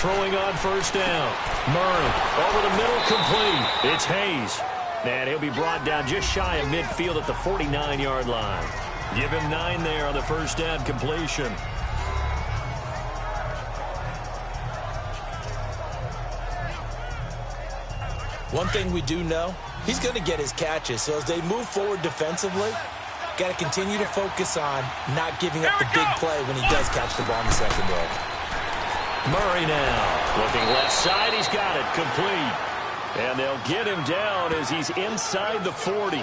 throwing on first down. Murray over the middle, complete. It's Hayes. And he'll be brought down just shy of midfield at the 49-yard line. Give him 9 there on the first down completion. One thing we do know, he's going to get his catches. So as they move forward defensively, got to continue to focus on not giving up the big play when he does catch the ball in the secondary. Murray now. Looking left side. He's got it. Complete. And they'll get him down as he's inside the 40.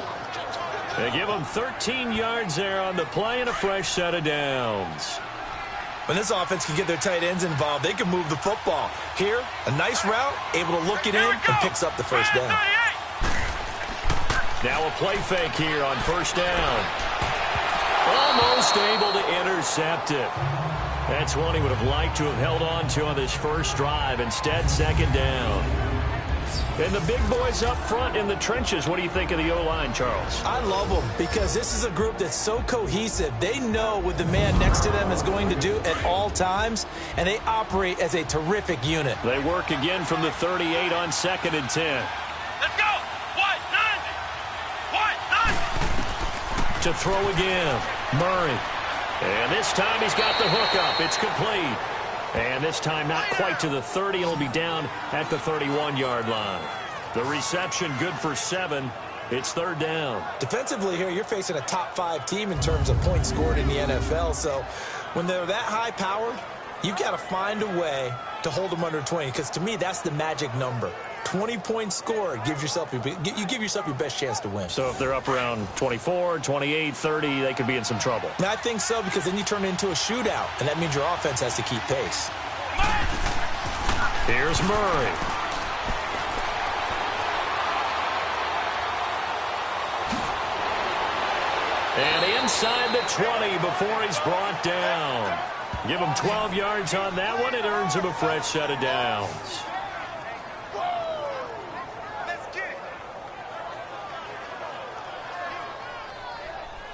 They give him 13 yards there on the play and a fresh set of downs. When this offense can get their tight ends involved, they can move the football. Here, a nice route, able to look it in, and picks up the first down. Now a play fake here on first down. Almost able to intercept it. That's one he would have liked to have held on to on this first drive. Instead, second down. And the big boys up front in the trenches, what do you think of the O-line, Charles? I love them because this is a group that's so cohesive. They know what the man next to them is going to do at all times, and they operate as a terrific unit. They work again from the 38 on 2nd and 10. Let's go! What? To throw again, Murray. And this time he's got the hook up. It's complete. And this time not quite to the 30. It'll be down at the 31-yard line. The reception good for 7. It's third down. Defensively here, you're facing a top-5 team in terms of points scored in the NFL. So when they're that high-powered, you've got to find a way to hold them under 20. Because to me, that's the magic number. 20 points scored, you give yourself your best chance to win. So if they're up around 24, 28, 30, they could be in some trouble. I think so, because then you turn it into a shootout, and that means your offense has to keep pace. Here's Murray. And inside the 20 before he's brought down. Give him 12 yards on that one. It earns him a fresh set of downs.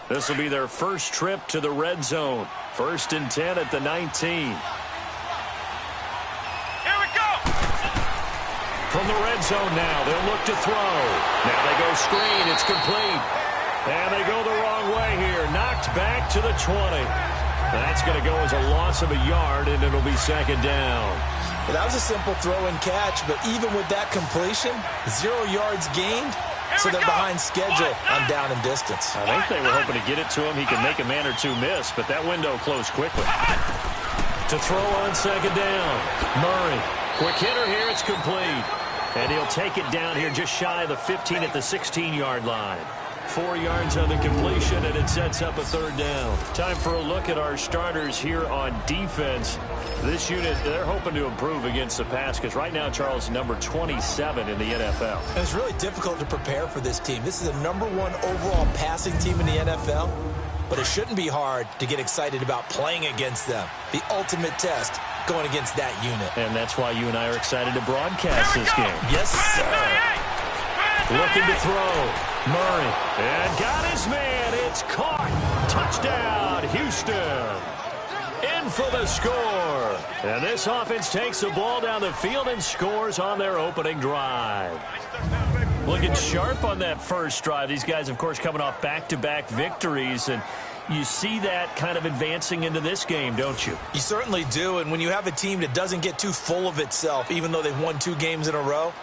This will be their first trip to the red zone. 1st and 10 at the 19. Here we go! From the red zone now, they'll look to throw. Now they go screen. It's complete. And they go the wrong way here. Knocked back to the 20. That's going to go as a loss of a yard, and it'll be second down. Well, that was a simple throw and catch, but even with that completion, 0 yards gained. So they're behind schedule on down and distance. I think they were hoping to get it to him. He can make a man or two miss, but that window closed quickly. To throw on second down. Murray. Quick hitter here. It's complete. And he'll take it down here just shy of the 15 at the 16-yard line. 4 yards on the completion, and it sets up a third down. Time for a look at our starters here on defense. This unit, they're hoping to improve against the pass because right now, Charles, number 27 in the NFL. And it's really difficult to prepare for this team. This is the #1 overall passing team in the NFL, but it shouldn't be hard to get excited about playing against them. The ultimate test going against that unit. And that's why you and I are excited to broadcast this game. Yes, sir. Looking to throw. Murray. And got his man. It's caught. Touchdown, Houston. In for the score. And this offense takes the ball down the field and scores on their opening drive. Looking sharp on that first drive. These guys, of course, coming off back-to-back victories. And you see that kind of advancing into this game, don't you? You certainly do. And when you have a team that doesn't get too full of itself, even though they've won 2 games in a row,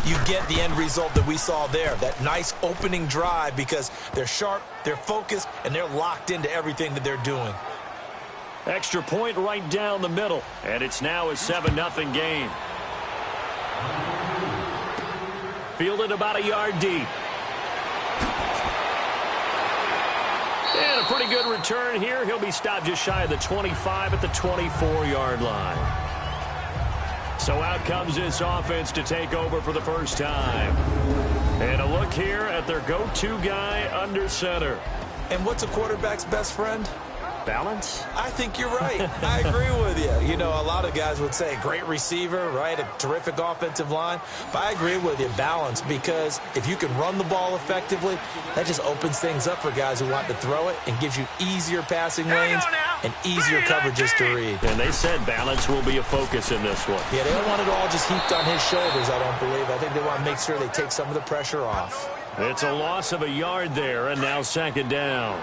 you get the end result that we saw there, that nice opening drive, because they're sharp, they're focused, and they're locked into everything that they're doing. Extra point right down the middle, and it's now a 7-0 game. Fielded about a yard deep. And a pretty good return here. He'll be stopped just shy of the 25 at the 24-yard line. So out comes this offense to take over for the first time. And a look here at their go-to guy under center. And what's a quarterback's best friend? Balance? I think you're right. I agree with you. You know, a lot of guys would say great receiver, right? A terrific offensive line. But I agree with you, balance, because if you can run the ball effectively, that just opens things up for guys who want to throw it and gives you easier passing lanes and easier coverages to read. And they said balance will be a focus in this one. Yeah, they don't want it all just heaped on his shoulders, I don't believe. I think they want to make sure they take some of the pressure off. It's a loss of a yard there, and now second down.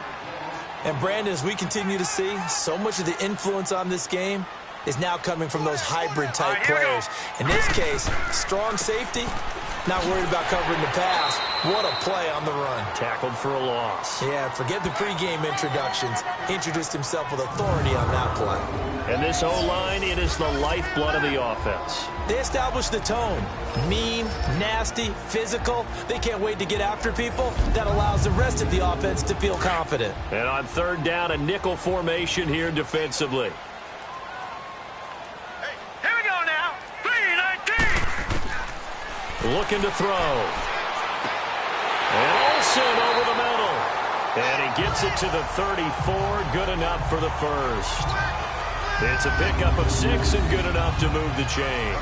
And, Brandon, as we continue to see, so much of the influence on this game is now coming from those hybrid-type players. In this case, strong safety, not worried about covering the pass. What a play on the run. Tackled for a loss. Yeah, forget the pregame introductions. Introduced himself with authority on that play. And this O-line, it is the lifeblood of the offense. They established the tone. Mean, nasty, physical. They can't wait to get after people. That allows the rest of the offense to feel confident. And on third down, a nickel formation here defensively. Here we go now. 3-19. Looking to throw. And Olsen over the middle. And he gets it to the 34. Good enough for the first. It's a pickup of 6 and good enough to move the chains.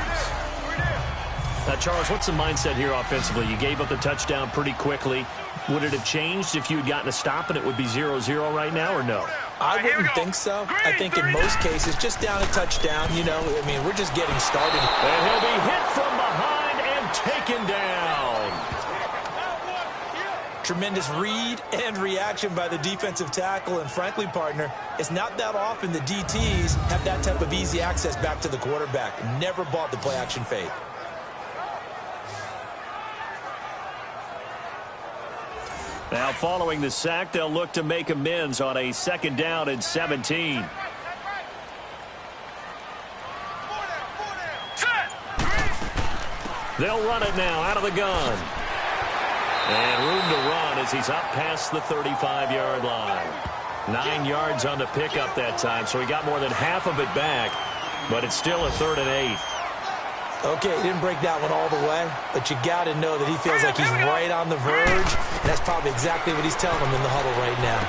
Now, Charles, what's the mindset here offensively? You gave up the touchdown pretty quickly. Would it have changed if you had gotten a stop and it would be 0-0 right now, or no? I wouldn't think so. I think in most cases, just down a touchdown, you know, I mean, we're just getting started. And he'll be hit from behind and taken down. Tremendous read and reaction by the defensive tackle, and frankly, partner, it's not that often the DTs have that type of easy access back to the quarterback. Never bought the play-action fake. Now, following the sack, they'll look to make amends on a second down and 17. They'll run it now out of the gun. And room to run as he's up past the 35-yard line. 9 yards on the pickup that time, so he got more than half of it back, but it's still a 3rd and 8. Okay, he didn't break that one all the way, but you got to know that he feels like he's right on the verge, and that's probably exactly what he's telling him in the huddle right now.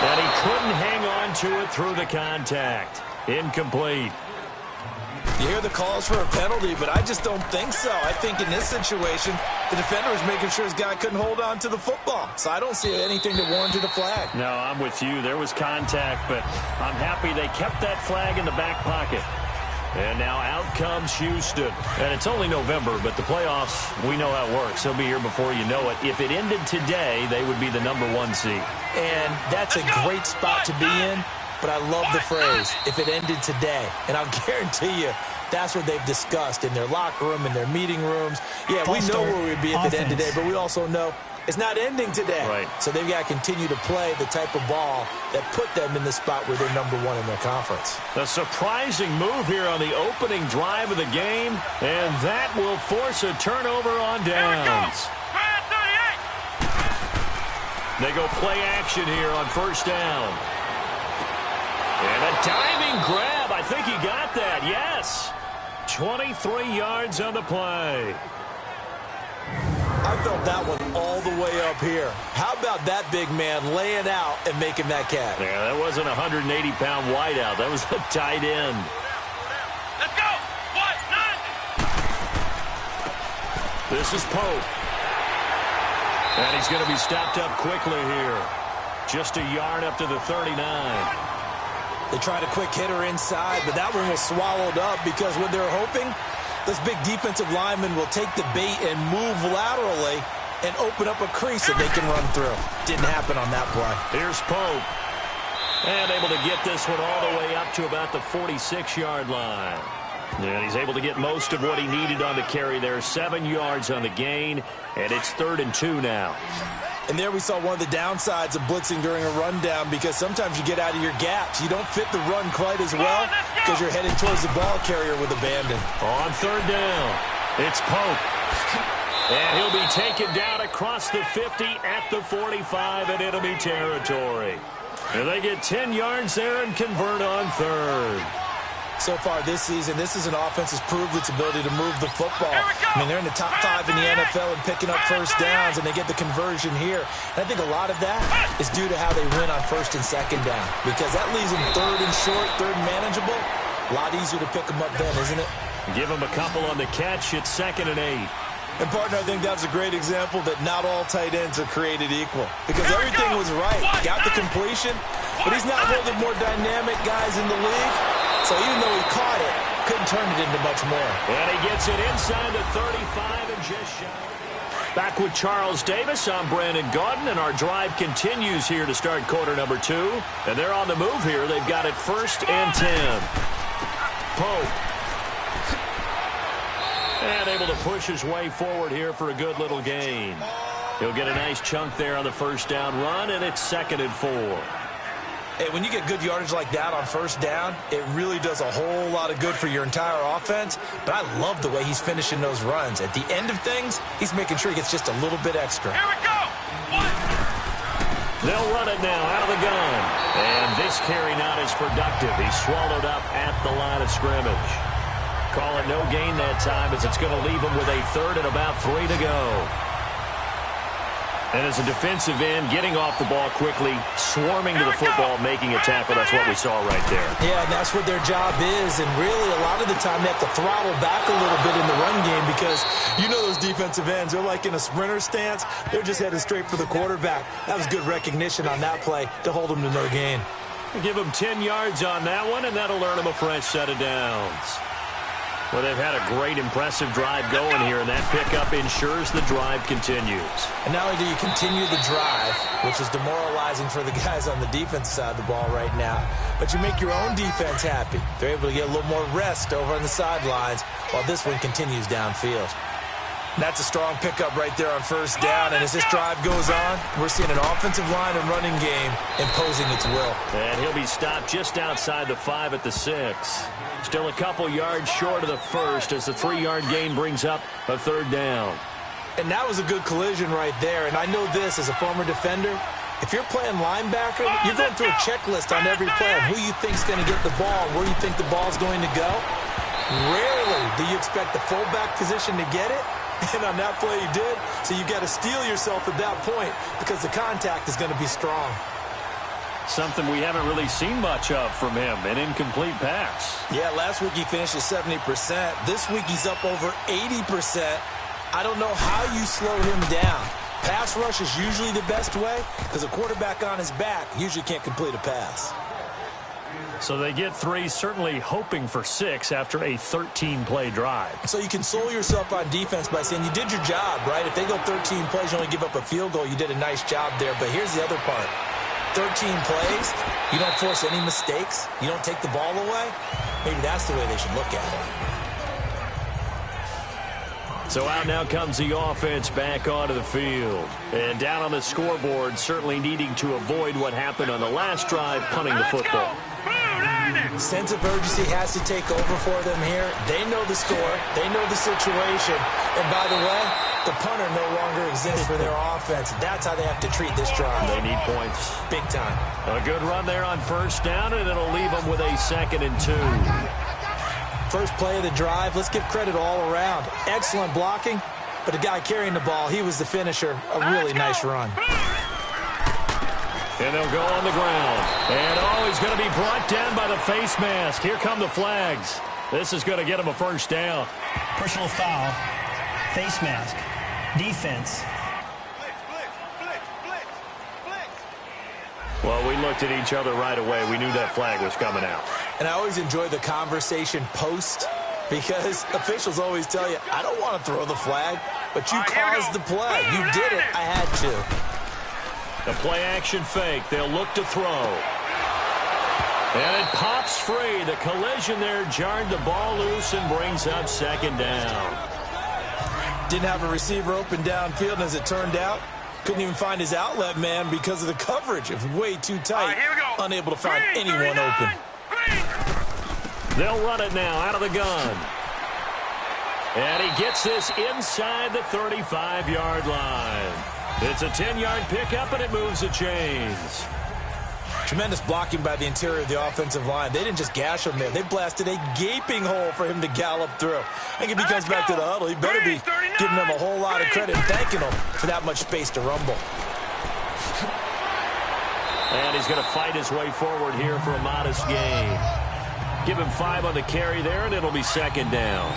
And he couldn't hang on to it through the contact. Incomplete. You hear the calls for a penalty, but I just don't think so. I think in this situation, the defender was making sure his guy couldn't hold on to the football. So I don't see anything that warranted a flag. No, I'm with you. There was contact, but I'm happy they kept that flag in the back pocket. And now out comes Houston. And it's only November, but the playoffs, we know how it works. They'll be here before you know it. If it ended today, they would be the #1 seed. And that's a great spot to be in. But I love the phrase, if it ended today. And I'll guarantee you, that's what they've discussed in their locker room, in their meeting rooms. Yeah, we know where we'd be if it ended today, but we also know it's not ending today. Right. So they've got to continue to play the type of ball that put them in the spot where they're #1 in their conference. A surprising move here on the opening drive of the game, and that will force a turnover on downs. They go play action here on first down. And a diving grab. I think he got that. Yes. 23 yards on the play. I felt that one all the way up here. How about that big man laying out and making that catch? Yeah, that wasn't a 180-pound wideout. That was a tight end. Let's go. 1-9. This is Pope. And he's going to be stopped up quickly here. Just a yard up to the 39. They tried a quick hitter inside, but that one was swallowed up because when they're hoping, those big defensive linemen will take the bait and move laterally and open up a crease that they can run through. Didn't happen on that play. Here's Pope. And able to get this one all the way up to about the 46-yard line. And he's able to get most of what he needed on the carry there. 7 yards on the gain, and it's 3rd and 2 now. And there we saw one of the downsides of blitzing during a rundown because sometimes you get out of your gaps. You don't fit the run quite as well because you're headed towards the ball carrier with abandon. On third down, it's Pope. And he'll be taken down across the 50 at the 45 in enemy territory. And they get 10 yards there and convert on third. so far this season, this is an offense that's proved its ability to move the football. I mean, they're in the top 5 in the NFL and picking up first downs, and they get the conversion here. And I think a lot of that is due to how they win on first and second down, because that leaves them third and short, third and manageable. A lot easier to pick them up then, isn't it? Give them a couple on the catch. It's 2nd and 8. And, partner, I think that's a great example that not all tight ends are created equal, because everything was right. Got the completion, but he's not one of the more dynamic guys in the league. So even though he caught it, couldn't turn it into much more. And he gets it inside the 35 and just shy. Back with Charles Davis, I'm Brandon Gaudin, and our drive continues here to start quarter number 2. And they're on the move here. They've got it 1st and 10. Pope. And able to push his way forward here for a good little gain. He'll get a nice chunk there on the first down run, and it's 2nd and 4. Hey, when you get good yardage like that on first down, it really does a whole lot of good for your entire offense. But I love the way he's finishing those runs. At the end of things, he's making sure he gets just a little bit extra. Here we go. They'll run it now out of the gun. And this carry not as productive. He's swallowed up at the line of scrimmage. Call it no gain that time, as it's going to leave him with a 3rd and about 3 to go. And as a defensive end, getting off the ball quickly, swarming to the football, making a tackle. That's what we saw right there. Yeah, and that's what their job is. And really, a lot of the time, they have to throttle back a little bit in the run game, because you know those defensive ends, they're like in a sprinter stance. They're just headed straight for the quarterback. That was good recognition on that play to hold them to no gain. Give them 10 yards on that one, and that'll earn them a fresh set of downs. Well, they've had a great, impressive drive going here, and that pickup ensures the drive continues. And not only do you continue the drive, which is demoralizing for the guys on the defense side of the ball right now, but you make your own defense happy. They're able to get a little more rest over on the sidelines while this one continues downfield. That's a strong pickup right there on first down, and as this drive goes on, we're seeing an offensive line and running game imposing its will. And he'll be stopped just outside the 5 at the 6. Still a couple yards short of the first as the 3-yard gain brings up a 3rd down. And that was a good collision right there, and I know this as a former defender. If you're playing linebacker, you're going through a checklist on every play on who you think's going to get the ball, where you think the ball's going to go. Rarely do you expect the fullback position to get it. And on that play, he did. So you've got to steel yourself at that point, because the contact is going to be strong. Something we haven't really seen much of from him, an incomplete pass. Yeah, last week he finished at 70%. This week he's up over 80%. I don't know how you slow him down. Pass rush is usually the best way, because a quarterback on his back usually can't complete a pass. So they get 3, certainly hoping for 6 after a 13-play drive. So you console yourself on defense by saying you did your job, right? If they go 13 plays, you only give up a field goal, you did a nice job there. But here's the other part. 13 plays, you don't force any mistakes, you don't take the ball away. Maybe that's the way they should look at it. So out now comes the offense back onto the field. And down on the scoreboard, certainly needing to avoid what happened on the last drive, punting the football. Sense of urgency has to take over for them here. They know the score. They know the situation. And by the way, the punter no longer exists for their offense. That's how they have to treat this drive. They need points. Big time. A good run there on first down, and it'll leave them with a 2nd and 2. First play of the drive. Let's give credit all around. Excellent blocking, but the guy carrying the ball, he was the finisher. A really nice run. And they'll go on the ground. And he's going to be brought down by the face mask. Here come the flags. This is going to get him a first down. Personal foul, face mask, defense. Well, we looked at each other right away. We knew that flag was coming out. And I always enjoy the conversation post, because officials always tell you, I don't want to throw the flag, but you caused the play. You did it. I had to. The play-action fake. They'll look to throw. And it pops free. The collision there jarred the ball loose and brings up 2nd down. Didn't have a receiver open downfield, and as it turned out, couldn't even find his outlet man because of the coverage. It was way too tight. Unable to find anyone open. They'll run it now out of the gun. And he gets this inside the 35-yard line. It's a 10-yard pickup, and it moves the chains. Tremendous blocking by the interior of the offensive line. They didn't just gash him there. They blasted a gaping hole for him to gallop through. I think if he comes back to the huddle, he better be giving them a whole lot of credit and thanking them for that much space to rumble. And he's going to fight his way forward here for a modest gain. Give him 5 on the carry there, and it'll be second down.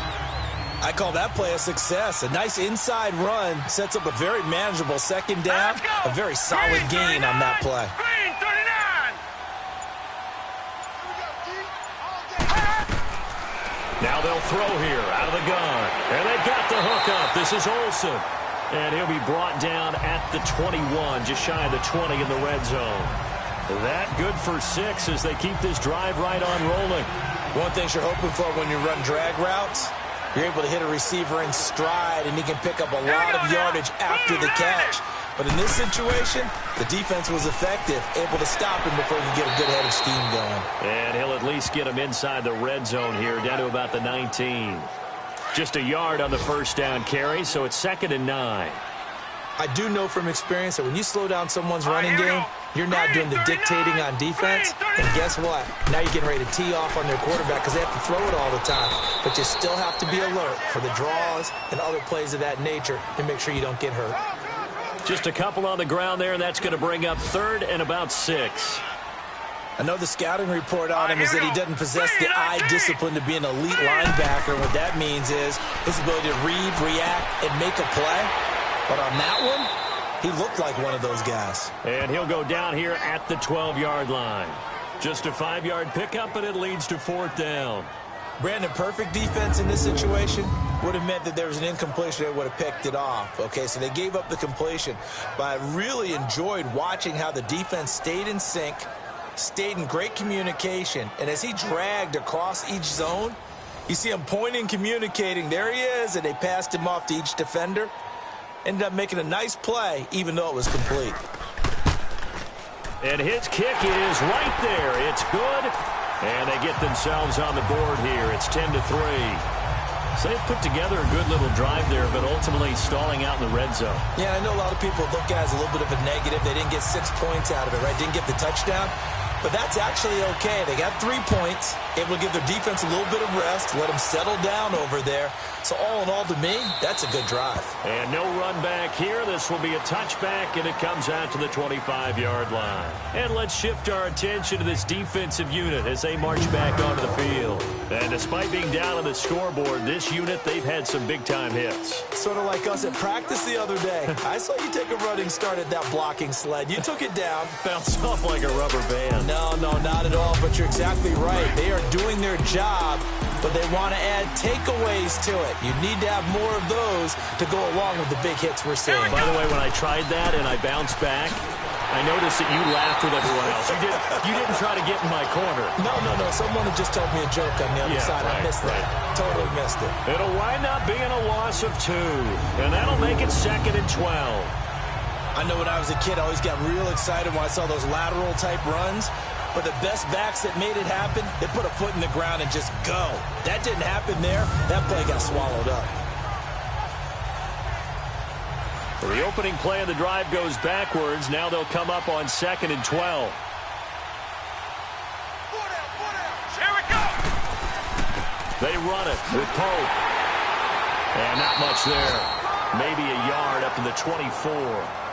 I call that play a success. A nice inside run sets up a very manageable second down. A very solid gain on that play. Now they'll throw here out of the gun. And they've got the hook up. This is Olsen. And he'll be brought down at the 21, just shy of the 20 in the red zone. That good for 6 as they keep this drive right on rolling. One thing you're hoping for when you run drag routes, you're able to hit a receiver in stride, and he can pick up a lot of yardage after the catch. But in this situation, the defense was effective, able to stop him before he could get a good head of steam going. And he'll at least get him inside the red zone here, down to about the 19. Just a yard on the first down carry, so it's 2nd and 9. I do know from experience that when you slow down someone's running game, you're now doing the dictating on defense. And guess what? Now you're getting ready to tee off on their quarterback because they have to throw it all the time. But you still have to be alert for the draws and other plays of that nature to make sure you don't get hurt. Just a couple on the ground there, and that's going to bring up 3rd and about 6. I know the scouting report on him is that he doesn't possess the eye discipline to be an elite linebacker. What that means is his ability to read, react, and make a play. But on that one, he looked like one of those guys. And he'll go down here at the 12-yard line. Just a 5-yard pickup, and it leads to 4th down. Brandon, perfect defense in this situation would have meant that there was an incompletion that would have picked it off. Okay, so they gave up the completion. But I really enjoyed watching how the defense stayed in sync, stayed in great communication, and as he dragged across each zone, you see him pointing, communicating. There he is, and they passed him off to each defender. Ended up making a nice play, even though it was complete. And his kick is right there. It's good. And they get themselves on the board here. It's 10-3. So they've put together a good little drive there, but ultimately stalling out in the red zone. Yeah, I know a lot of people look at it as a little bit of a negative. They didn't get 6 points out of it, right? Didn't get the touchdown. But that's actually okay. They got 3 points, able to give their defense a little bit of rest, let them settle down over there. So all in all, to me, that's a good drive. And no run back here. This will be a touchback, and it comes out to the 25-yard line. And let's shift our attention to this defensive unit as they march back onto the field. And despite being down on the scoreboard, this unit, they've had some big-time hits. Sort of like us at practice the other day. I saw you take a running start at that blocking sled. You took it down. Bounced off like a rubber band. No, not at all, but you're exactly right. They are doing their job, but they want to add takeaways to it. You need to have more of those to go along with the big hits we're seeing. By the way, when I tried that and I bounced back, I noticed that you laughed with everyone else. You didn't try to get in my corner. No. Someone had just told me a joke on the other side. Right, I missed that. Totally missed it. It'll wind up being a loss of 2, and that'll make it 2nd and 12. I know when I was a kid, I always got real excited when I saw those lateral-type runs. But the best backs that made it happen, they put a foot in the ground and just go. That didn't happen there. That play got swallowed up. Well, the opening play of the drive goes backwards. Now they'll come up on 2nd and 12. Here we go. They run it with Pope. And not much there. Maybe a yard up to the 24.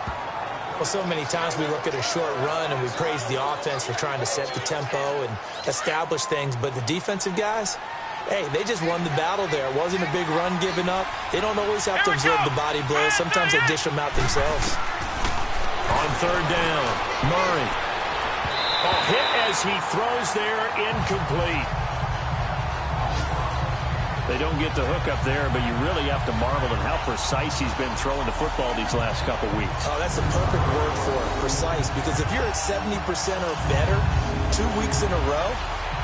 Well, so many times we look at a short run and we praise the offense for trying to set the tempo and establish things. But the defensive guys, hey, they just won the battle there. It wasn't a big run given up. They don't always have to absorb the body blows. Sometimes they dish them out themselves. On 3rd down, Murray. Hit as he throws there, incomplete. They don't get the hook up there, but you really have to marvel at how precise he's been throwing the football these last couple weeks. Oh, that's a perfect word for it, precise, because if you're at 70% or better 2 weeks in a row,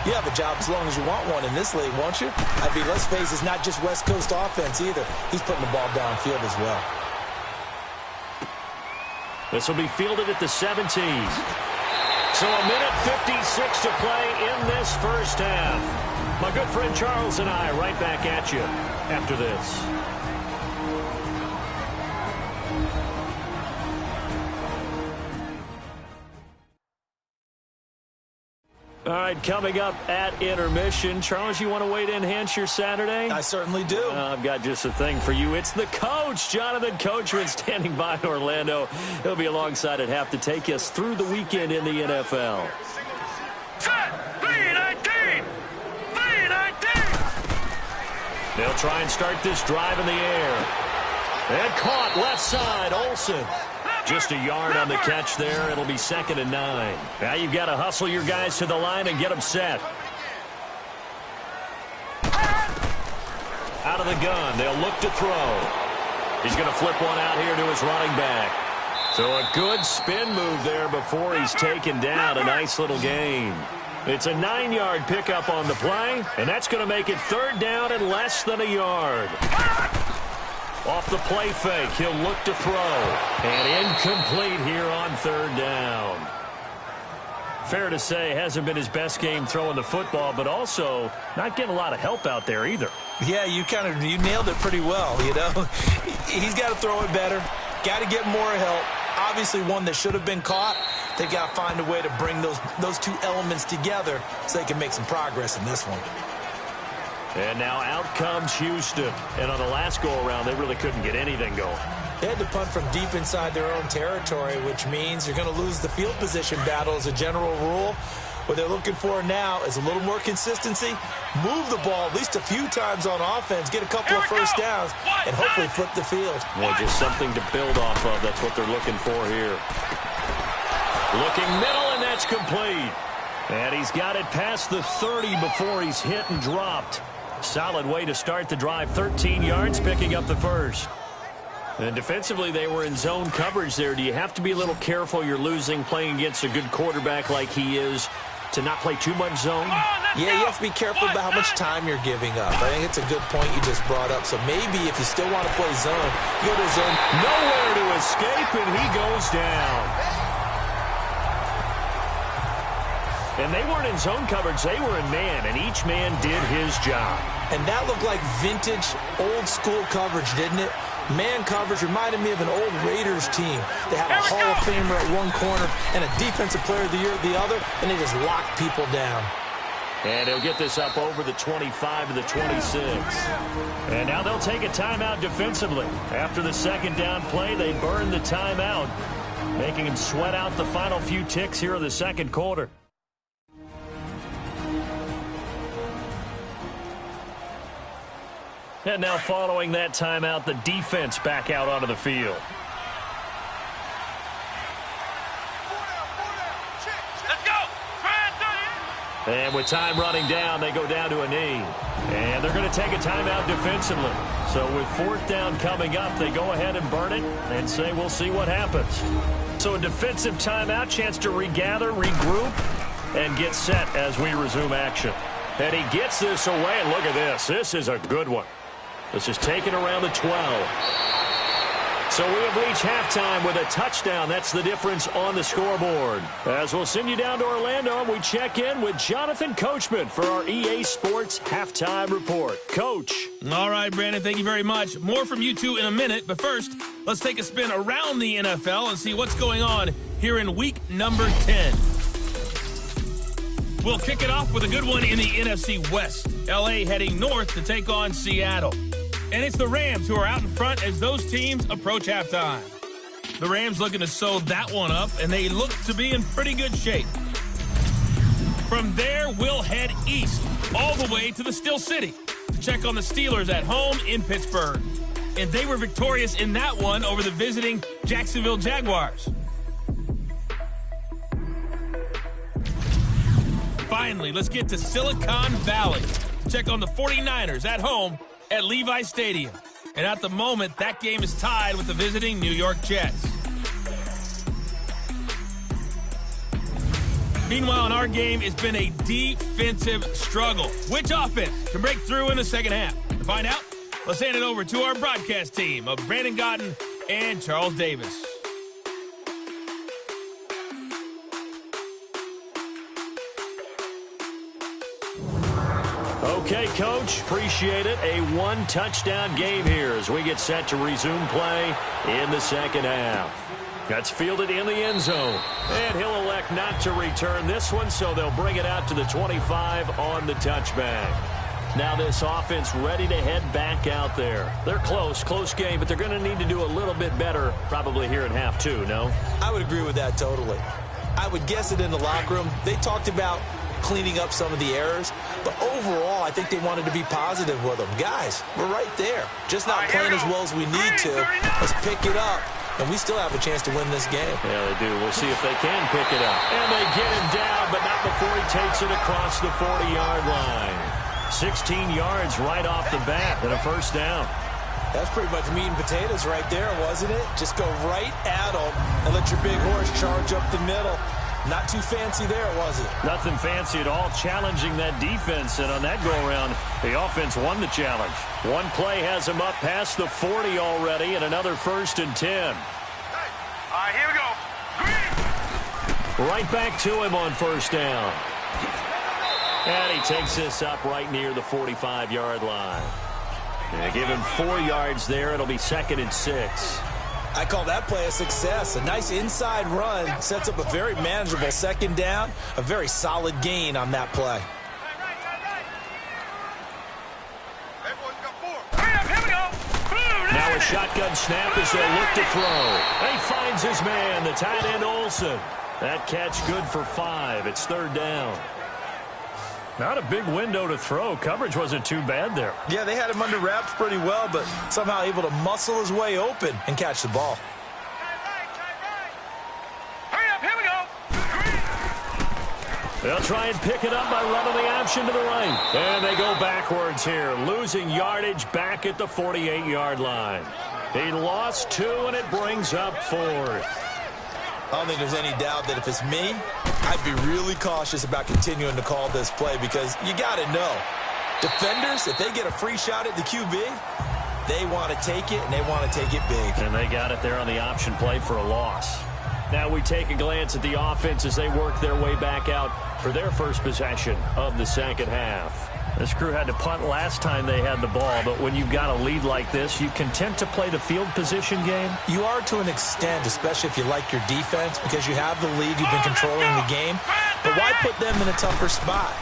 you have a job as long as you want one in this league, won't you? I mean, let's face it, it's not just West Coast offense either. He's putting the ball downfield as well. This will be fielded at the 17. So a minute 56 to play in this first half. My good friend Charles and I right back at you after this. All right, coming up at intermission. Charles, you want to wait to enhance your Saturday? I certainly do. I've got just a thing for you. It's the coach, Jonathan Coachman, standing by in Orlando. He'll be alongside at half to take us through the weekend in the NFL. Set! 3-19! 3-19! They'll try and start this drive in the air. And caught left side, Olsen. Just a yard on the catch there. It'll be 2nd and 9. Now you've got to hustle your guys to the line and get them set. Out of the gun. They'll look to throw. He's going to flip one out here to his running back. So a good spin move there before he's taken down. A nice little gain. It's a 9-yard pickup on the play, and that's going to make it 3rd down and less than a yard. Off the play fake, he'll look to throw. And incomplete here on 3rd down. Fair to say, hasn't been his best game throwing the football, but also not getting a lot of help out there either. Yeah, you nailed it pretty well, you know. He's got to throw it better. Got to get more help. Obviously one that should have been caught. They've got to find a way to bring those two elements together so they can make some progress in this one. And now out comes Houston. And on the last go-around, they really couldn't get anything going. They had to punt from deep inside their own territory, which means you're going to lose the field position battle as a general rule. What they're looking for now is a little more consistency, move the ball at least a few times on offense, get a couple of first downs, and hopefully flip the field. Yeah, just something to build off of. That's what they're looking for here. Looking middle, and that's complete. And he's got it past the 30 before he's hit and dropped. Solid way to start the drive. 13 yards, picking up the first. And defensively, they were in zone coverage there. Do you have to be a little careful you're losing playing against a good quarterback like he is to not play too much zone? Yeah, you have to be careful about how much time you're giving up. I think it's a good point you just brought up. So maybe if you still want to play zone, you go to zone. Nowhere to escape, and he goes down. And they weren't in zone coverage. They were in man, and each man did his job. And that looked like vintage, old-school coverage, didn't it? Man coverage reminded me of an old Raiders team. They have a Hall of Famer at one corner and a Defensive Player of the Year at the other, and they just lock people down. And he'll get this up over the 25 to the 26. And now they'll take a timeout defensively. After the 2nd down play, they burn the timeout, making him sweat out the final few ticks here in the 2nd quarter. And now following that timeout, the defense back out onto the field. Let's go! And with time running down, they go down to a knee. And they're going to take a timeout defensively. So with 4th down coming up, they go ahead and burn it and say we'll see what happens. So a defensive timeout, chance to regather, regroup, and get set as we resume action. And he gets this away, and look at this. This is a good one. This is taken around the 12. So we have reached halftime with a touchdown. That's the difference on the scoreboard. As we'll send you down to Orlando, we check in with Jonathan Coachman for our EA Sports Halftime Report. Coach. All right, Brandon, thank you very much. More from you two in a minute, but first, let's take a spin around the NFL and see what's going on here in week number 10. We'll kick it off with a good one in the NFC West. L.A. heading north to take on Seattle. And it's the Rams who are out in front as those teams approach halftime. The Rams looking to sew that one up, and they look to be in pretty good shape. From there, we'll head east all the way to the Steel City to check on the Steelers at home in Pittsburgh. And they were victorious in that one over the visiting Jacksonville Jaguars. Finally, let's get to Silicon Valley to check on the 49ers at home at Levi Stadium. And at the moment, that game is tied with the visiting New York Jets. Meanwhile, in our game, it's been a defensive struggle. Which offense can break through in the second half? To find out, let's hand it over to our broadcast team of Brandon Gotten and Charles Davis. Okay, Coach, appreciate it. A one-touchdown game here as we get set to resume play in the second half. That's fielded in the end zone, and he'll elect elect not to return this one, so they'll bring it out to the 25 on the touchback. Now this offense ready to head back out there. They're close game, but they're going to need to do a little bit better probably here in half two, no? I would agree with that totally. I would guess it in the locker room. They talked about cleaning up some of the errors, but overall, I think they wanted to be positive with them. Guys, we're right there. Just not playing as well as we need to. Let's pick it up, and we still have a chance to win this game. Yeah, they do. We'll see if they can pick it up. And they get him down, but not before he takes it across the 40-yard line. 16 yards right off the bat and a first down. That's pretty much meat and potatoes right there, wasn't it? Just go right at them and let your big horse charge up the middle. Not too fancy there, was it? Nothing fancy at all, challenging that defense. And on that go-around, the offense won the challenge. One play has him up past the 40 already and another 1st and 10. All right, here we go. Green. Right back to him on first down. And he takes this up right near the 45-yard line. And give him 4 yards there. It'll be 2nd and 6. I call that play a success. A nice inside run sets up a very manageable 2nd down. A very solid gain on that play. Hey, boys, got 4. Hurry up, here we go. Now a shotgun snap as they'll look to throw. He finds his man, the tight end Olsen. That catch good for 5. It's 3rd down. Not a big window to throw. Coverage wasn't too bad there. Yeah, they had him under wraps pretty well, but somehow able to muscle his way open and catch the ball. Hurry up, here we go. They'll try and pick it up by running the option to the right. And they go backwards here, losing yardage back at the 48-yard line. He lost 2, and it brings up 4th. I don't think there's any doubt that if it's me, I'd be really cautious about continuing to call this play because you got to know, defenders, if they get a free shot at the QB, they want to take it, and they want to take it big. And they got it there on the option play for a loss. Now we take a glance at the offense as they work their way back out for their first possession of the second half. This crew had to punt last time they had the ball, but when you've got a lead like this, you content to play the field position game? You are to an extent, especially if you like your defense, because you have the lead, you've been controlling the game. But why put them in a tougher spot?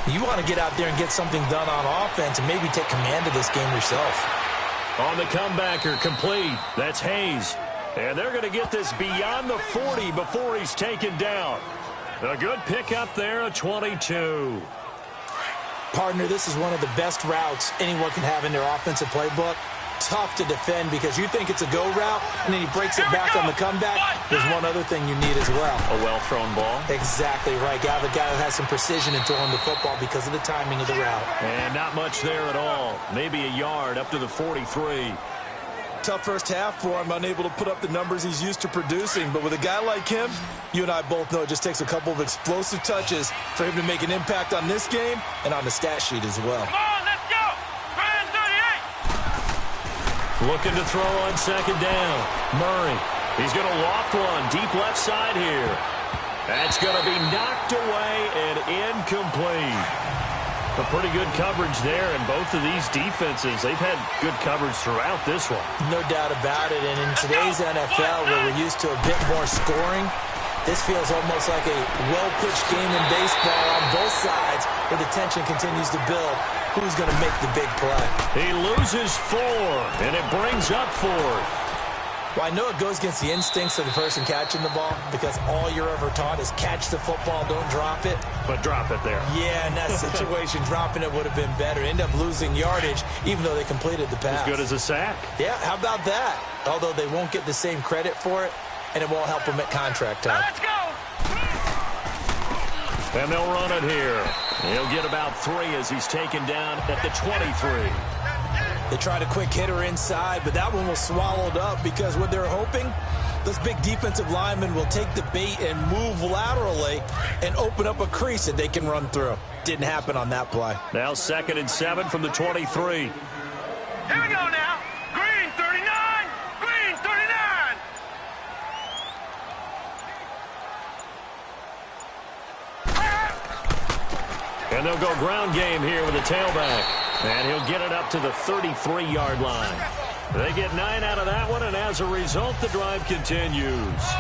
You want to get out there and get something done on offense and maybe take command of this game yourself. On the comebacker, complete. That's Hayes. And they're going to get this beyond the 40 before he's taken down. A good pickup there, a 22. Partner, this is one of the best routes anyone can have in their offensive playbook. Tough to defend because you think it's a go route, and then he breaks it back on the comeback. There's one other thing you need as well. A well-thrown ball. Exactly right. Got a guy who has some precision in throwing the football because of the timing of the route. And not much there at all. Maybe a yard up to the 43. Tough first half for him, unable to put up the numbers he's used to producing. But with a guy like him, you and I both know it just takes a couple of explosive touches for him to make an impact on this game and on the stat sheet as well. Come on, let's go. Grand 38. Looking to throw on second down. Murray. He's going to loft one deep left side here. That's going to be knocked away and incomplete. A pretty good coverage there, and both of these defenses, they've had good coverage throughout this one. No doubt about it, and in today's NFL, where we're used to a bit more scoring, this feels almost like a well-pitched game in baseball on both sides, where the tension continues to build. Who's going to make the big play? He loses 4, and it brings up 4th. Well, I know it goes against the instincts of the person catching the ball because all you're ever taught is catch the football, don't drop it. But drop it there. Yeah, in that situation, dropping it would have been better. End up losing yardage, even though they completed the pass. As good as a sack. Yeah, how about that? Although they won't get the same credit for it, and it won't help them at contract time. Let's go. And they'll run it here. He'll get about 3 as he's taken down at the 23. They tried a quick hitter inside, but that one was swallowed up because what they're hoping, those big defensive linemen will take the bait and move laterally and open up a crease that they can run through. Didn't happen on that play. Now 2nd and 7 from the 23. Here we go now. Green 39. Green 39. And they'll go ground game here with a tailback. And he'll get it up to the 33-yard line. They get 9 out of that one, and as a result, the drive continues.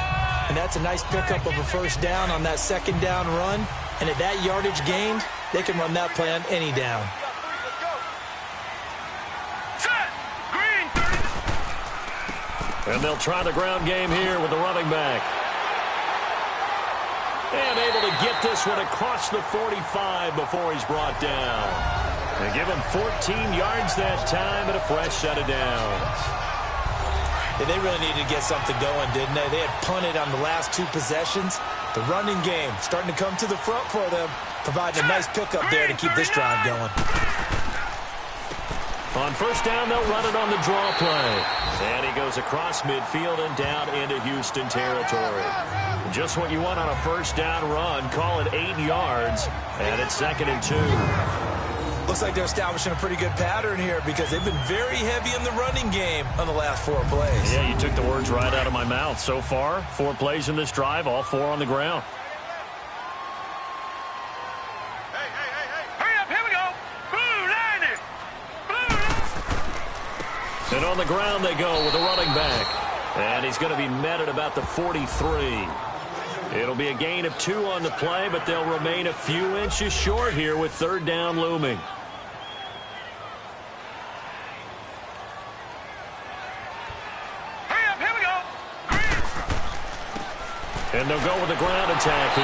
And that's a nice pickup of a first down on that second down run. And at that yardage gained, they can run that play on any down. And they'll try the ground game here with the running back. And able to get this one across the 45 before he's brought down. They give him 14 yards that time and a fresh set of downs. Yeah, they really needed to get something going, didn't they? They had punted on the last two possessions. The running game starting to come to the front for them, providing a nice pickup there to keep this drive going. On first down, they'll run it on the draw play. And he goes across midfield and down into Houston territory. Just what you want on a first down run. Call it 8 yards. And it's 2nd and 2. Looks like they're establishing a pretty good pattern here because they've been very heavy in the running game on the last 4 plays. Yeah, you took the words right out of my mouth. So far, 4 plays in this drive, all 4 on the ground. And on the ground they go with the running back. And he's going to be met at about the 43. It'll be a gain of 2 on the play, but they'll remain a few inches short here with 3rd down looming. Hurry up, here we go. And they'll go with the ground attack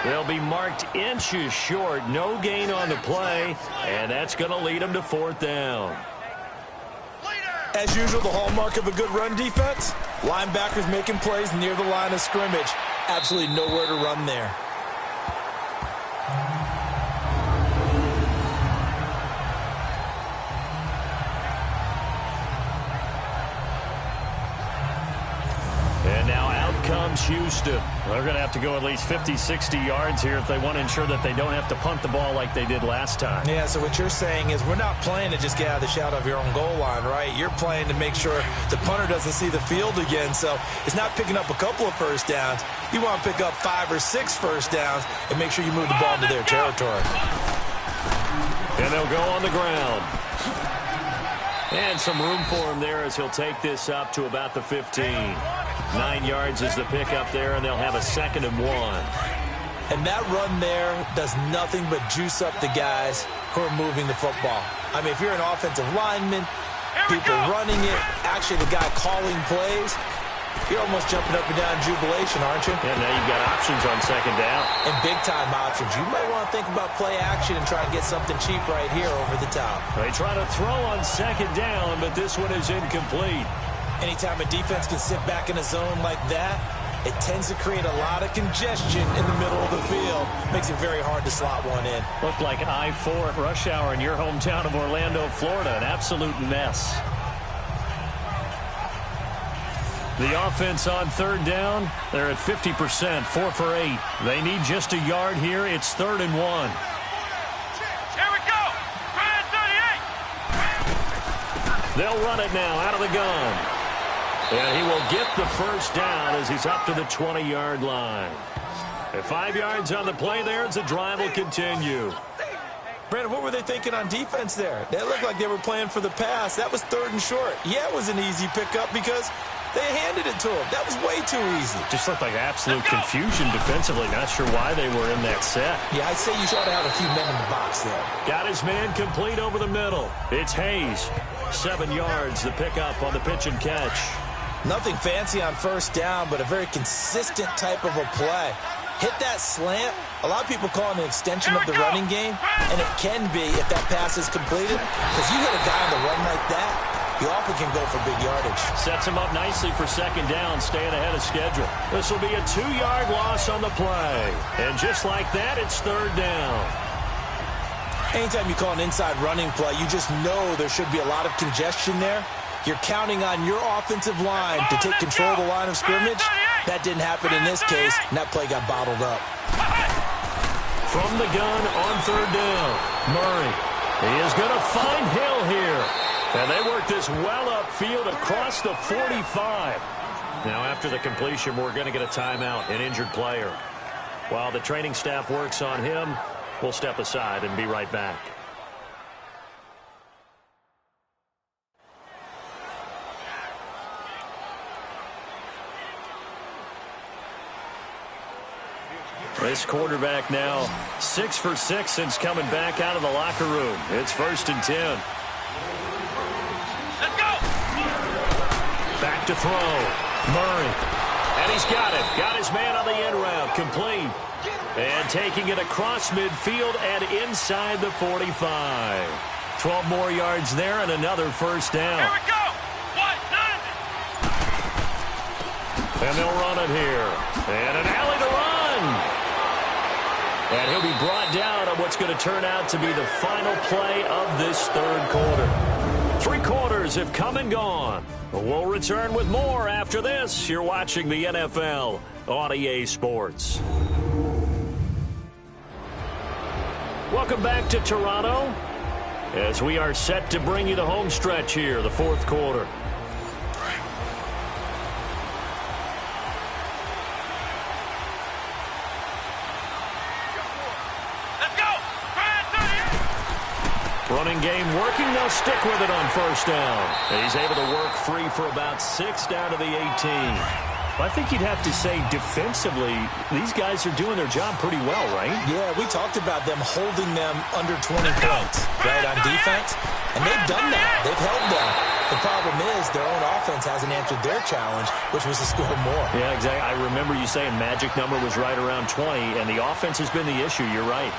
here. They'll be marked inches short. No gain on the play, and that's going to lead them to 4th down. As usual, the hallmark of a good run defense, linebackers making plays near the line of scrimmage. Absolutely nowhere to run there. And now out comes Houston. They're going to have to go at least 50, 60 yards here if they want to ensure that they don't have to punt the ball like they did last time. Yeah, so what you're saying is we're not playing to just get out of the shadow of your own goal line, right? You're playing to make sure the punter doesn't see the field again. So it's not picking up a couple of first downs. You want to pick up 5 or 6 first downs and make sure you move the ball into their territory. And they'll go on the ground. And some room for him there as he'll take this up to about the 15. 9 yards is the pickup there, and they'll have a 2nd and 1. And that run there does nothing but juice up the guys who are moving the football. I mean, if you're an offensive lineman, people running it, actually the guy calling plays, you're almost jumping up and down in jubilation, aren't you? And now you've got options on 2nd down. And big-time options. You might want to think about play action and try to get something cheap right here over the top. They try to throw on 2nd down, but this one is incomplete. Anytime a defense can sit back in a zone like that, it tends to create a lot of congestion in the middle of the field. Makes it very hard to slot one in. Looked like I-4 at rush hour in your hometown of Orlando, Florida. An absolute mess. The offense on 3rd down, they're at 50%, 4 for 8. They need just a yard here. It's 3rd and 1. Here we go. Grand 38. They'll run it now out of the gun. And he will get the first down as he's up to the 20-yard line. At 5 yards on the play there as the drive will continue. Brandon, what were they thinking on defense there? They looked like they were playing for the pass. That was 3rd and short. Yeah, it was an easy pickup because they handed it to him. That was way too easy. Just looked like absolute confusion defensively. Not sure why they were in that set. Yeah, I'd say you should have a few men in the box there. Got his man complete over the middle. It's Hayes. 7 yards, the pickup on the pitch and catch. Nothing fancy on first down, but a very consistent type of a play. Hit that slant. A lot of people call it an extension of the running game, and it can be if that pass is completed. Because you hit a guy on the run like that, he often can go for big yardage. Sets him up nicely for 2nd down, staying ahead of schedule. This will be a 2-yard loss on the play. And just like that, it's 3rd down. Anytime you call an inside running play, you just know there should be a lot of congestion there. You're counting on your offensive line to take control of the line of scrimmage. That didn't happen in this case, and that play got bottled up. From the gun on 3rd down, Murray. He is going to find Hill here. And they work this well upfield across the 45. Now, after the completion, we're going to get a timeout, an injured player. While the training staff works on him, we'll step aside and be right back. This quarterback now 6 for 6 since coming back out of the locker room. It's 1st and 10. Let's go! Back to throw. Murray. And he's got it. Got his man on the end route. Complete. And taking it across midfield and inside the 45. 12 more yards there and another 1st down. Here we go! 1-9! And they'll run it here. And an alley to run. And he'll be brought down on what's going to turn out to be the final play of this 3rd quarter. 3 quarters have come and gone. We'll return with more after this. You're watching the NFL on EA Sports. Welcome back to Toronto as we are set to bring you the home stretch here, the 4th quarter. Running game working. They'll stick with it on 1st down. And he's able to work free for about 6 down to the 18. I think you'd have to say defensively, these guys are doing their job pretty well, right? Yeah, we talked about them holding them under 20 points, right, on defense. And they've done that. They've held them. The problem is their own offense hasn't answered their challenge, which was to score more. Yeah, exactly. I remember you saying magic number was right around 20, and the offense has been the issue. You're right.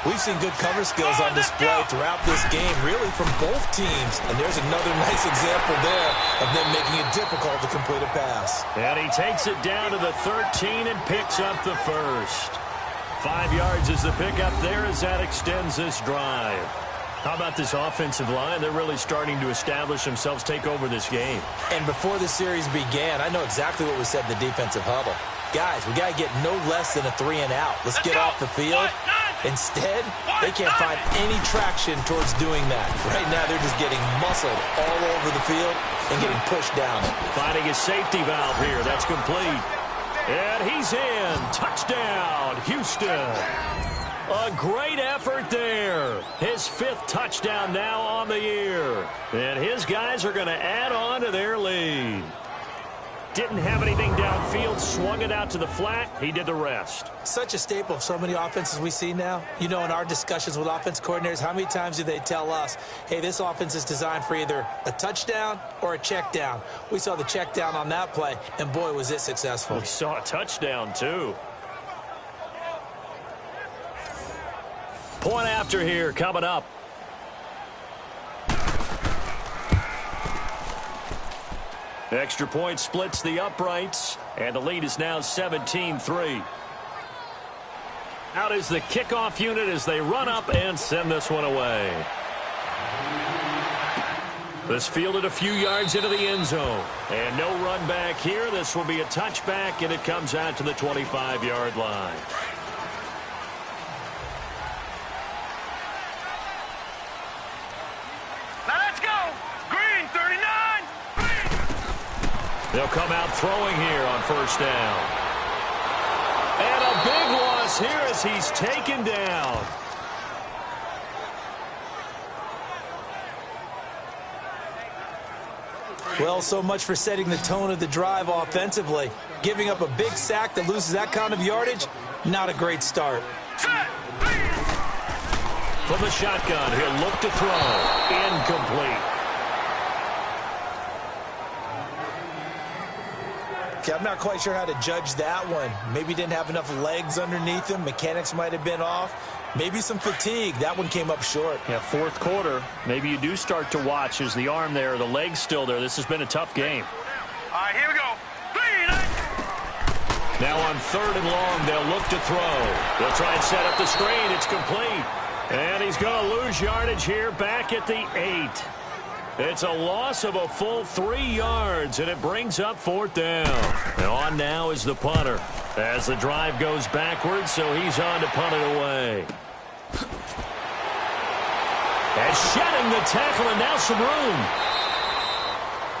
We've seen good cover skills on display throughout this game, really from both teams. And there's another nice example there of them making it difficult to complete a pass. And he takes it down to the 13 and picks up the 1st. 5 yards is the pickup there as that extends this drive. How about this offensive line? They're really starting to establish themselves, take over this game. And before the series began, I know exactly what was said in the defensive huddle. Guys, we got to get no less than a 3 and out. Let's get off the field. Instead, they can't find any traction towards doing that. Right now, they're just getting muscled all over the field and getting pushed down. Finding a safety valve here. That's complete. And he's in. Touchdown, Houston. A great effort there. His 5th touchdown now on the year. And his guys are going to add on to their lead. Didn't have anything downfield, swung it out to the flat. He did the rest. Such a staple of so many offenses we see now. You know, in our discussions with offense coordinators, how many times do they tell us, hey, this offense is designed for either a touchdown or a check down? We saw the check down on that play, and boy, was it successful. We saw a touchdown, too. Point after here coming up. Extra point splits the uprights, and the lead is now 17-3. Out is the kickoff unit as they run up and send this one away. This fielded a few yards into the end zone. And no run back here. This will be a touchback, and it comes out to the 25-yard line. Now let's go! Green, 39! They'll come out throwing here on 1st down. And a big loss here as he's taken down. Well, so much for setting the tone of the drive offensively. Giving up a big sack that loses that kind of yardage, not a great start. From the shotgun, he'll look to throw. Incomplete. Okay, I'm not quite sure how to judge that one. Maybe didn't have enough legs underneath him. Mechanics might have been off. Maybe some fatigue. That one came up short. Yeah, 4th quarter. Maybe you do start to watch as the arm there, the leg's still there. This has been a tough game. All right, here we go. Now on 3rd and long, they'll look to throw. They'll try and set up the screen. It's complete. And he's going to lose yardage here back at the 8. It's a loss of a full 3 yards, and it brings up 4th down. And on now is the punter as the drive goes backwards, so he's on to punt it away. And shedding the tackle, and now some room.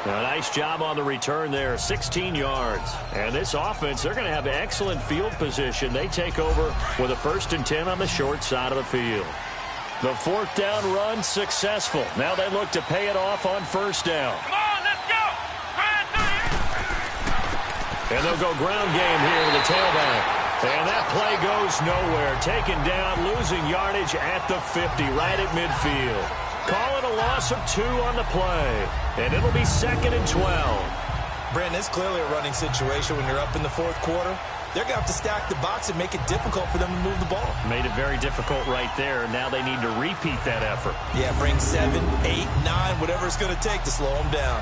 A nice job on the return there, 16 yards. And this offense, they're going to have excellent field position. They take over with a 1st and 10 on the short side of the field. The 4th down run successful. Now they look to pay it off on 1st down. Come on, let's go! And they'll go ground game here with the tailback. And that play goes nowhere. Taken down, losing yardage at the 50, right at midfield. Call it a loss of 2 on the play. And it'll be 2nd and 12. Brandon, it's clearly a running situation when you're up in the 4th quarter. They're going to have to stack the box and make it difficult for them to move the ball. Made it very difficult right there. Now they need to repeat that effort. Yeah, bring 7, 8, 9, whatever it's going to take to slow them down.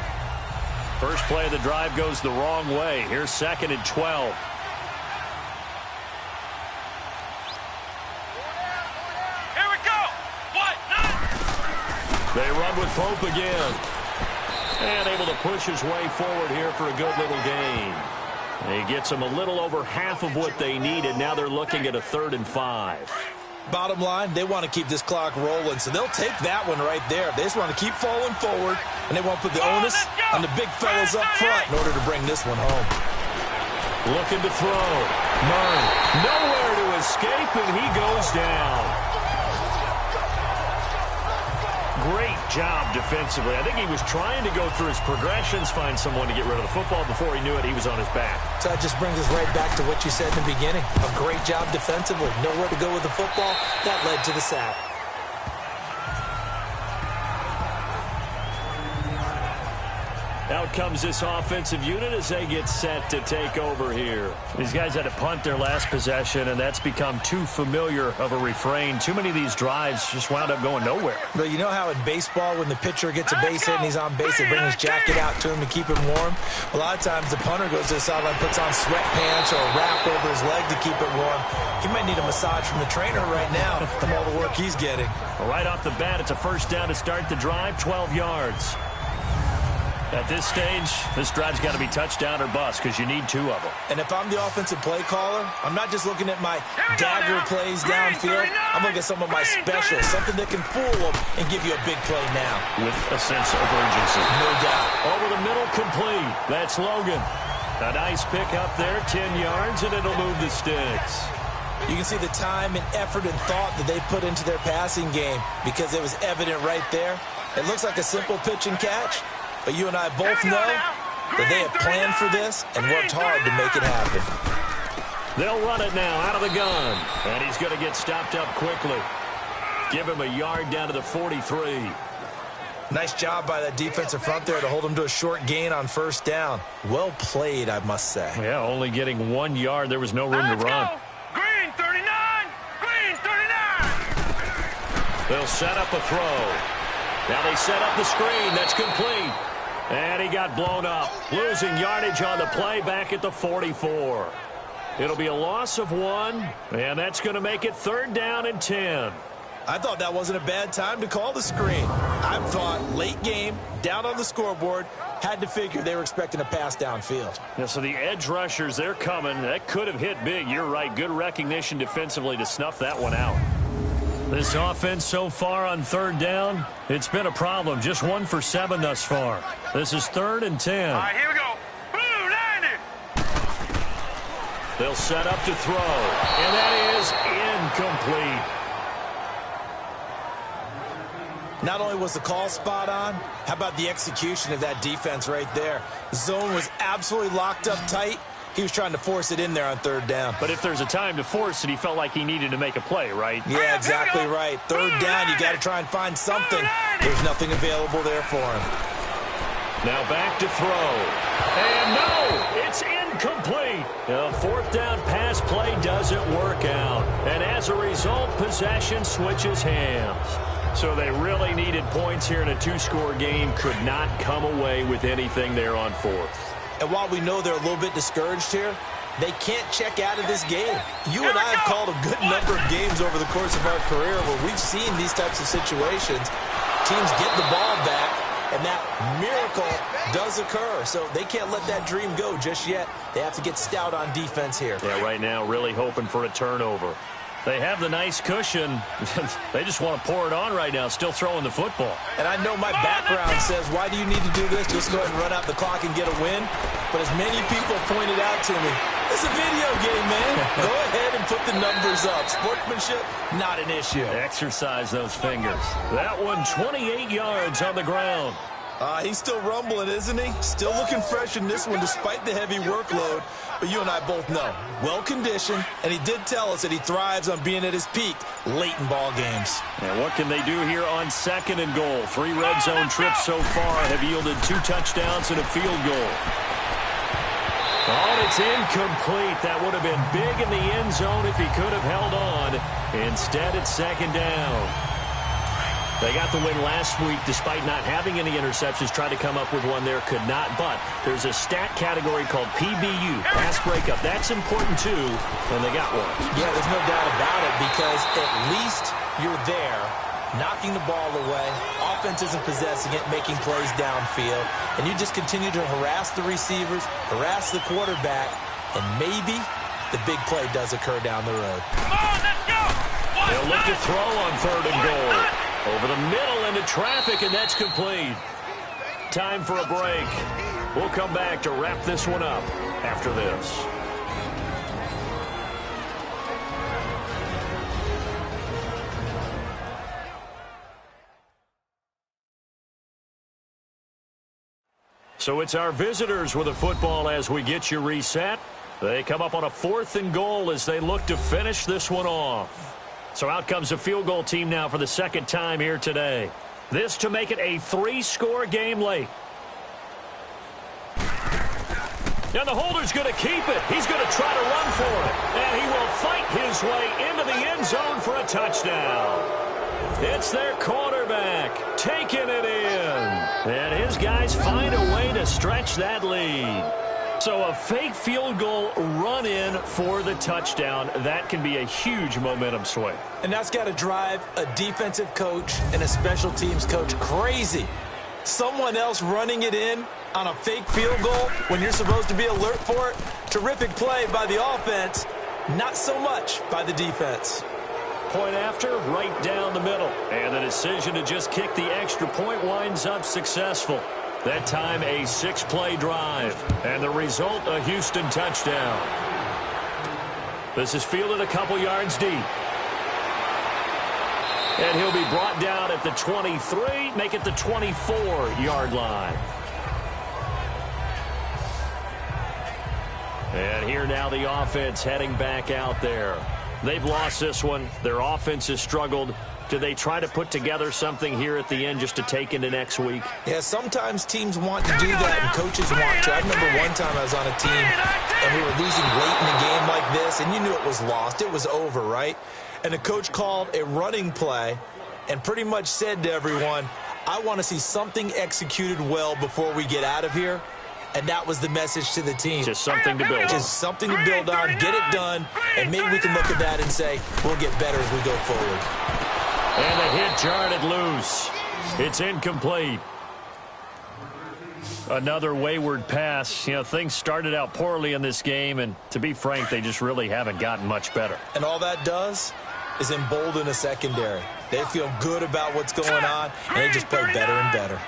First play of the drive goes the wrong way. Here's 2nd and 12. Here we go. What? They run with Pope again. And able to push his way forward here for a good little gain. He gets them a little over half of what they needed. Now they're looking at a 3rd and 5. Bottom line, they want to keep this clock rolling, so they'll take that one right there. They just want to keep falling forward, and they won't put the onus on the big fellas up front in order to bring this one home. Looking to throw. Murray nowhere to escape, and he goes down. Great job defensively. I think he was trying to go through his progressions, find someone to get rid of the football. Before he knew it, he was on his back. So that just brings us right back to what you said in the beginning. A great job defensively. Nowhere to go with the football. That led to the sack. Out comes this offensive unit as they get set to take over here. These guys had to punt their last possession, and that's become too familiar of a refrain. Too many of these drives just wound up going nowhere. But you know how in baseball, when the pitcher gets a base hit and he's on base, they bring his jacket out to him to keep him warm? A lot of times the punter goes to the sideline, puts on sweatpants or a wrap over his leg to keep it warm. He might need a massage from the trainer right now from all the work he's getting. Well, right off the bat, it's a 1st down to start the drive, 12 yards. At this stage, this drive's got to be touchdown or bust because you need 2 of them. And if I'm the offensive play caller, I'm not just looking at my dagger plays downfield. I'm looking at some of my specials, something that can fool them and give you a big play now. With a sense of urgency. No doubt. Over the middle, complete. That's Logan. A nice pick up there, 10 yards, and it'll move the sticks. You can see the time and effort and thought that they put into their passing game because it was evident right there. It looks like a simple pitch and catch. But you and I both know that they have planned for this and worked hard to make it happen. They'll run it now out of the gun. And he's going to get stopped up quickly. Give him a yard down to the 43. Nice job by that defensive front there to hold him to a short gain on 1st down. Well played, I must say. Yeah, only getting 1 yard. There was no room to run. Green 39. Green 39. They'll set up a throw. Now they set up the screen. That's complete. And he got blown up. Losing yardage on the play back at the 44. It'll be a loss of 1, and that's going to make it 3rd down and 10. I thought that wasn't a bad time to call the screen. I thought late game, down on the scoreboard, had to figure they were expecting a pass downfield. Yeah, so the edge rushers, they're coming. That could have hit big. You're right. Good recognition defensively to snuff that one out. This offense so far on 3rd down, it's been a problem. Just 1 for 7 thus far. This is 3rd and 10. All right, here we go. Blue 90. They'll set up to throw, and that is incomplete. Not only was the call spot on, how about the execution of that defense right there? The zone was absolutely locked up tight. He was trying to force it in there on 3rd down. But if there's a time to force it, he felt like he needed to make a play, right? Yeah, exactly right. 3rd down, you got to try and find something. There's nothing available there for him. Now back to throw. And no, it's incomplete. The 4th down pass play doesn't work out. And as a result, possession switches hands. So they really needed points here in a 2-score game. Could not come away with anything there on 4th. And while we know they're a little bit discouraged here, they can't check out of this game. You and I have called a good number of games over the course of our career where we've seen these types of situations. Teams get the ball back, and that miracle does occur. So they can't let that dream go just yet. They have to get stout on defense here. Yeah, right now really hoping for a turnover. They have the nice cushion. They just want to pour it on right now, still throwing the football. And I know my background says, why do you need to do this? Just go ahead and run out the clock and get a win. But as many people pointed out to me, it's a video game, man. Go ahead and put the numbers up. Sportsmanship, not an issue. Exercise those fingers. That one, 28 yards on the ground. He's still rumbling, isn't he? Still looking fresh in this one despite the heavy workload. but you and I both know, well-conditioned, and he did tell us that he thrives on being at his peak late in ball games. And what can they do here on 2nd and goal? 3 red zone trips so far have yielded 2 touchdowns and a field goal. Oh, and it's incomplete. That would have been big in the end zone if he could have held on. Instead, it's 2nd down. They got the win last week despite not having any interceptions. Tried to come up with one there, could not. But there's a stat category called PBU, pass breakup. That's important too, and they got one. Yeah, there's no doubt about it because at least you're there, knocking the ball away. Offense isn't possessing it, making plays downfield. And you just continue to harass the receivers, harass the quarterback, and maybe the big play does occur down the road. Come on, let's go! They'll look to throw on 3rd and goal. Over the middle into traffic, and that's complete. Time for a break. We'll come back to wrap this one up after this. So it's our visitors with a football as we get you reset. They come up on a 4th and goal as they look to finish this one off. So out comes a field goal team now for the 2nd time here today. This to make it a 3-score game late. And the holder's going to keep it. He's going to try to run for it. And he will fight his way into the end zone for a touchdown. It's their quarterback taking it in. And his guys find a way to stretch that lead. So a fake field goal run in for the touchdown. That can be a huge momentum swing. And that's got to drive a defensive coach and a special teams coach crazy. Someone else running it in on a fake field goal when you're supposed to be alert for it. Terrific play by the offense, not so much by the defense. Point after, right down the middle. And the decision to just kick the extra point winds up successful. That time a 6-play drive. And the result, a Houston touchdown. This is fielded a couple yards deep. And he'll be brought down at the 23, make it the 24-yard line. And here now the offense heading back out there. They've lost this one. Their offense has struggled. Do they try to put together something here at the end just to take into next week? Yeah, sometimes teams want to do that and coaches want to. I remember one time I was on a team and we were losing late in a game like this and you knew it was lost. It was over, right? And the coach called a running play and pretty much said to everyone, I want to see something executed well before we get out of here. And that was the message to the team. Just something to build on. Just something to build on, get it done, and maybe we can look at that and say, we'll get better as we go forward. And the hit jarred it loose. It's incomplete. Another wayward pass. You know, things started out poorly in this game, and to be frank, they just really haven't gotten much better. And all that does is embolden a secondary. They feel good about what's going on, and they just play better and better.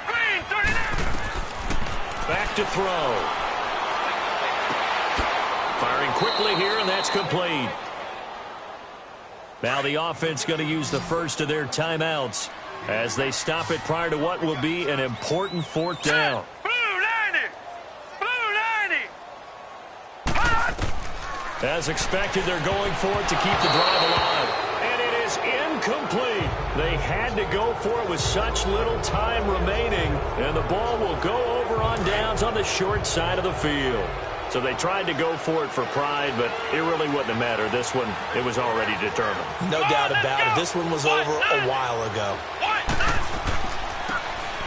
Back to throw. Firing quickly here, and that's complete. Now the offense going to use the first of their timeouts as they stop it prior to what will be an important 4th down. As expected, they're going for it to keep the drive alive. And it is incomplete. They had to go for it with such little time remaining. And the ball will go over on downs on the short side of the field. So they tried to go for it for pride, but it really wouldn't have mattered. This one, it was already determined. No doubt about it. This one was over a while ago.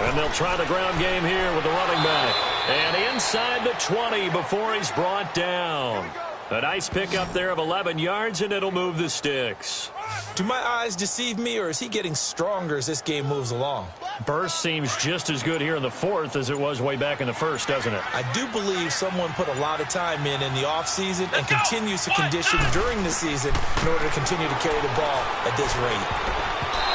And they'll try the ground game here with the running back. And inside the 20 before he's brought down. A nice pickup there of 11 yards, and it'll move the sticks. Do my eyes deceive me, or is he getting stronger as this game moves along? Burst seems just as good here in the 4th as it was way back in the 1st, doesn't it? I do believe someone put a lot of time in the offseason and continues to condition during the season in order to continue to carry the ball at this rate.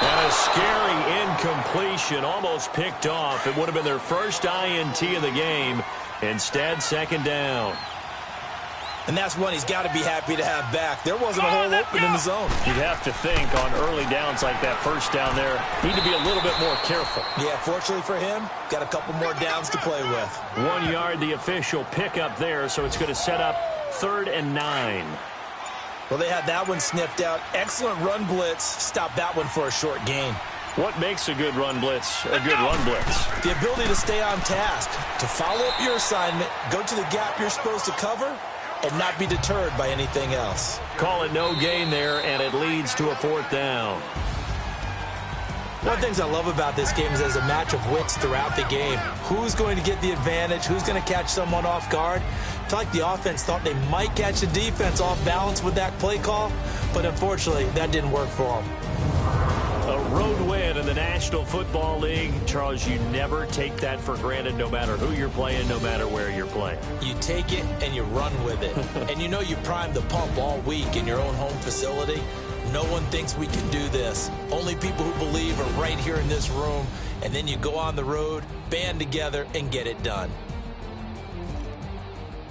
And a scary incompletion, almost picked off. It would have been their first INT of the game. Instead, 2nd down. And that's one he's got to be happy to have back. There wasn't a hole open in the zone. You'd have to think on early downs like that first down there, need to be a little bit more careful. Yeah, fortunately for him, got a couple more downs to play with. 1 yard, the official pickup there, so it's going to set up 3rd and 9. Well, they had that one sniffed out. Excellent run blitz. Stop that one for a short gain. What makes a good run blitz a good run blitz? The ability to stay on task, to follow up your assignment, go to the gap you're supposed to cover, and not be deterred by anything else. Call it no gain there, and it leads to a 4th down. One of the things I love about this game is there's a match of wits throughout the game. Who's going to get the advantage? Who's going to catch someone off guard? I feel like the offense thought they might catch the defense off balance with that play call, but unfortunately, that didn't work for them. A road win in the National Football League. Charles, you never take that for granted no matter who you're playing, no matter where you're playing. You take it and you run with it. And you know you primed the pump all week in your own home facility. No one thinks we can do this. Only people who believe are right here in this room. And then you go on the road, band together, and get it done.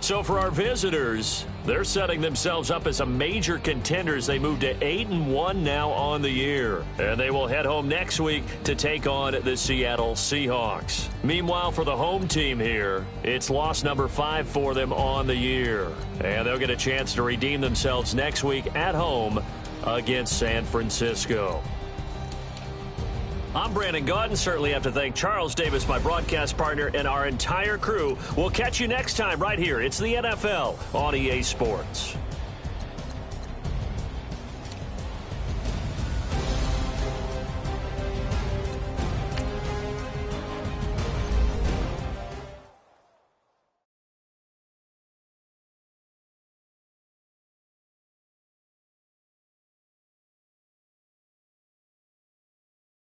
So for our visitors, they're setting themselves up as a major contender as they move to 8-1 now on the year. And they will head home next week to take on the Seattle Seahawks. Meanwhile, for the home team here, it's loss number 5 for them on the year. And they'll get a chance to redeem themselves next week at home against San Francisco. I'm Brandon Gaudin. Certainly have to thank Charles Davis, my broadcast partner, and our entire crew. We'll catch you next time right here. It's the NFL on EA Sports.